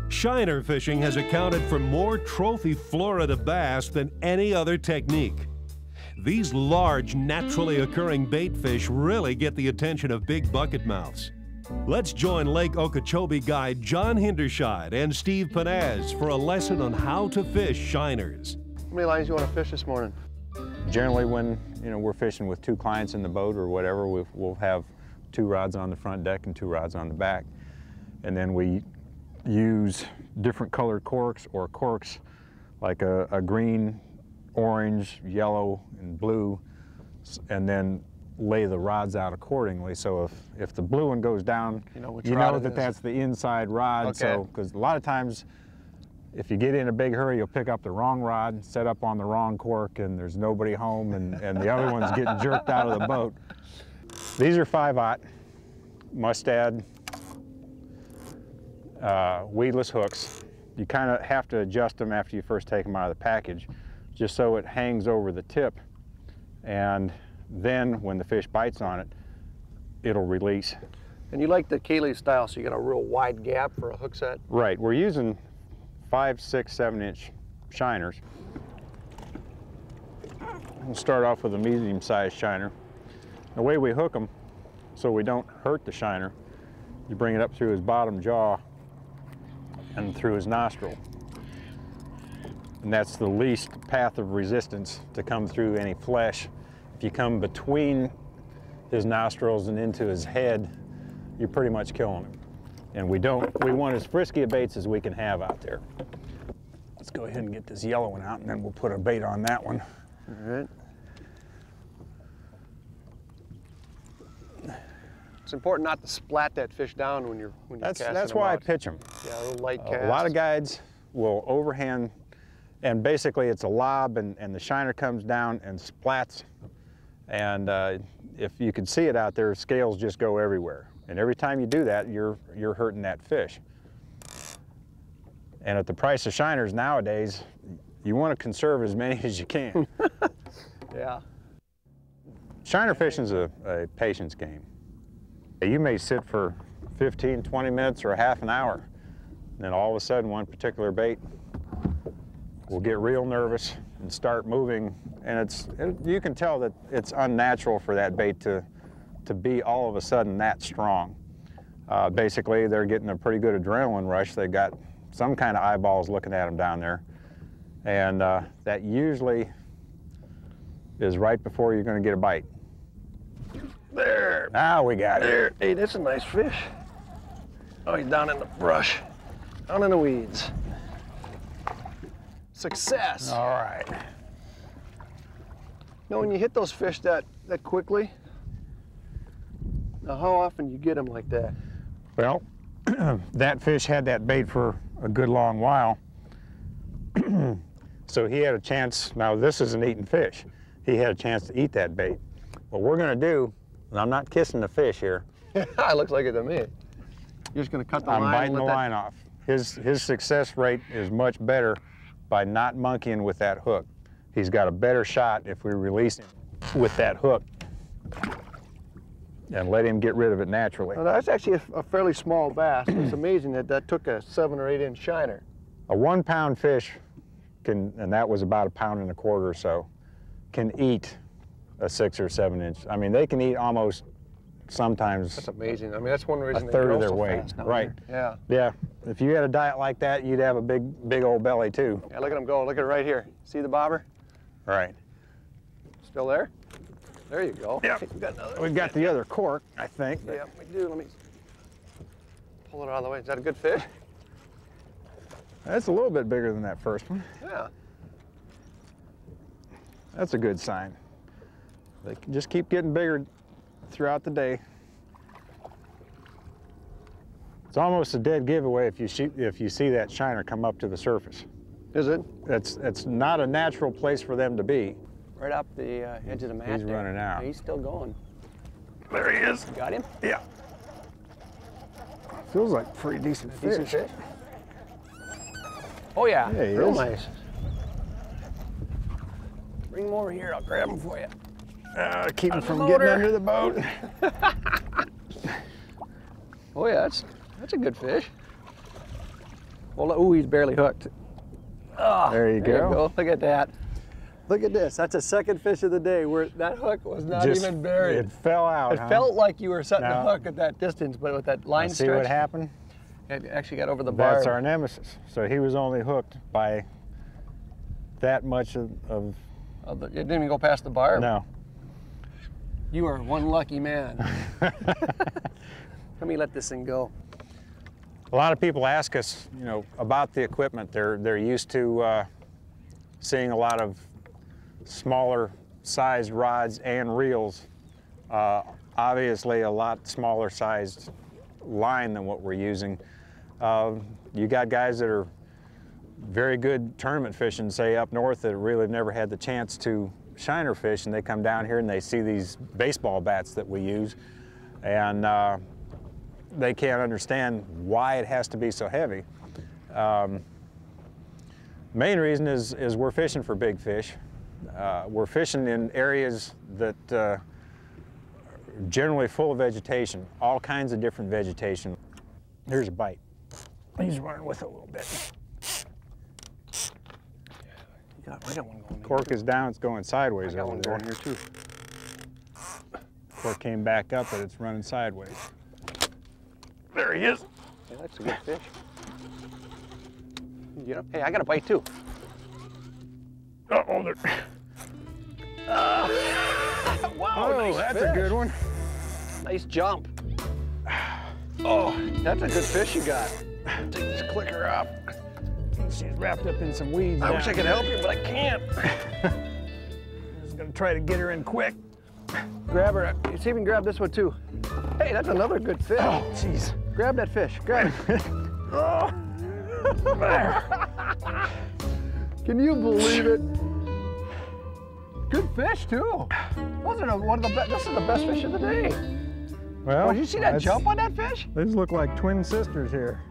Shiner fishing has accounted for more trophy Florida bass than any other technique. These large, naturally occurring bait fish really get the attention of big bucket mouths. Let's join Lake Okeechobee guide John Hindershide and Steve Panaz for a lesson on how to fish shiners. How many lines do you want to fish this morning? Generally, when we're fishing with 2 clients in the boat or whatever, we'll have 2 rods on the front deck and 2 rods on the back. And then we use different colored corks or corks like a green, orange, yellow, and blue, and then lay the rods out accordingly. So if the blue one goes down, you know that that's the inside rod. Okay. So, because a lot of times, if you get in a big hurry, you'll pick up the wrong rod, set up on the wrong cork, and there's nobody home, and the other one's getting jerked out of the boat. These are 5/0 Mustad weedless hooks. You kind of have to adjust them after you first take them out of the package, just so it hangs over the tip, and then when the fish bites on it, it'll release. And you like the Kaylee style, so you got a real wide gap for a hook set? Right, we're using 5, 6, 7-inch shiners. We'll start off with a medium-sized shiner. The way we hook them, so we don't hurt the shiner, you bring it up through his bottom jaw and through his nostril. And that's the least path of resistance to come through any flesh. If you come between his nostrils and into his head, you're pretty much killing him. And we want as frisky a baits as we can have out there. Let's go ahead and get this yellow one out, and then we'll put a bait on that one. All right. It's important not to splat that fish down when you're casting That's them why out. I pitch them. Yeah, a little light cast. A lot of guides will overhand, and basically it's a lob, and the shiner comes down and splats. And if you can see it out there, scales just go everywhere. And every time you do that, you're hurting that fish. And at the price of shiners nowadays, you want to conserve as many as you can. Yeah. Shiner fishing is a patience game. You may sit for 15, 20 minutes or a half an hour, and then all of a sudden one particular bait will get real nervous and start moving, and you can tell that it's unnatural for that bait to be all of a sudden that strong. Basically, they're getting a pretty good adrenaline rush. They got some kind of eyeballs looking at them down there, and that usually is right before you're going to get a bite. There. Now we got There. it. Hey, that's a nice fish. Oh, he's down in the brush, down in the weeds. Success. All right. You know, when you hit those fish that quickly, now how often do you get them like that? Well, that fish had that bait for a good long while. So he had a chance. Now this is an eating fish. He had a chance to eat that bait. What we're going to do, and I'm not kissing the fish here. It looks like it to me. You're just going to cut the line. I'm biting and the let line off. His success rate is much better by not monkeying with that hook. He's got a better shot if we release him with that hook and let him get rid of it naturally. Now, that's actually a fairly small bass. It's amazing that took a 7 or 8 inch shiner. A 1 pound fish can, and that was about 1.25 pounds or so, can eat a 6 or 7 inch. I mean, they can eat almost sometimes. That's amazing. I mean, that's one reason A they third grow of their so weight. fast down Right. here. Yeah. If you had a diet like that, you'd have a big old belly too. Yeah, look at them go. Look at it right here. See the bobber? Right. Still there? There you go. Yep. We've got another. We've got the other cork, I think. Yeah, we do. Let me pull it out of the way. Is that a good fish? That's a little bit bigger than that first one. Yeah. That's a good sign. They can just keep getting bigger throughout the day. It's almost a dead giveaway if you see that shiner come up to the surface. Is it? It's not a natural place for them to be. Right up the edge of the mat. He's there. running out. He's still going. There he is. Got him? Yeah. Feels like a pretty decent fish. Decent fish. Oh yeah, Yeah, he real is. nice. Bring him over here. I'll grab him for you. Keep him the from motor. getting under the boat. Oh yeah, that's a good fish. Well, ooh, he's barely hooked. Oh, There you go. Look at that. Look at this. That's a second fish of the day where that hook was not Just- even buried. It fell out. It huh? felt like you were setting the No. hook at that distance, but with that line See stretch, what happened? it actually got over the bar. That's our nemesis. So he was only hooked by that much of It didn't even go past the bar. no. You are one lucky man. Let me let this thing go. A lot of people ask us, you know, about the equipment. They're used to seeing a lot of smaller sized rods and reels. Obviously, a lot smaller sized line than what we're using. You got guys that are very good tournament fishing, say up north, that really never had the chance to shiner fish, and they come down here and they see these baseball bats that we use, and they can't understand why it has to be so heavy. Main reason is we're fishing for big fish. We're fishing in areas that are generally full of vegetation, all kinds of different vegetation. Here's a bite. He's running with it a little bit. I got one going. Cork is down, it's going sideways I got over one there. going here too. Cork came back up, but it's running sideways. There he is. Yeah, that's a good fish. You know, hey, I got a bite too. Uh-oh, there. Wow, Oh, nice that's fish. a good one. Nice jump. Oh, that's a good fish you got. Take this clicker off. She's wrapped up in some weeds. I wish I could help you, but I can't. I'm just gonna try to get her in quick. Grab her. You see if you can grab this one too. Hey, that's another good fish. Oh, jeez. Grab that fish. Grab it. Oh. Can you believe it? Good fish too. Wasn't it one of the best? This is the best fish of the day. Well, Oh, did you see that jump on that fish? These look like twin sisters here.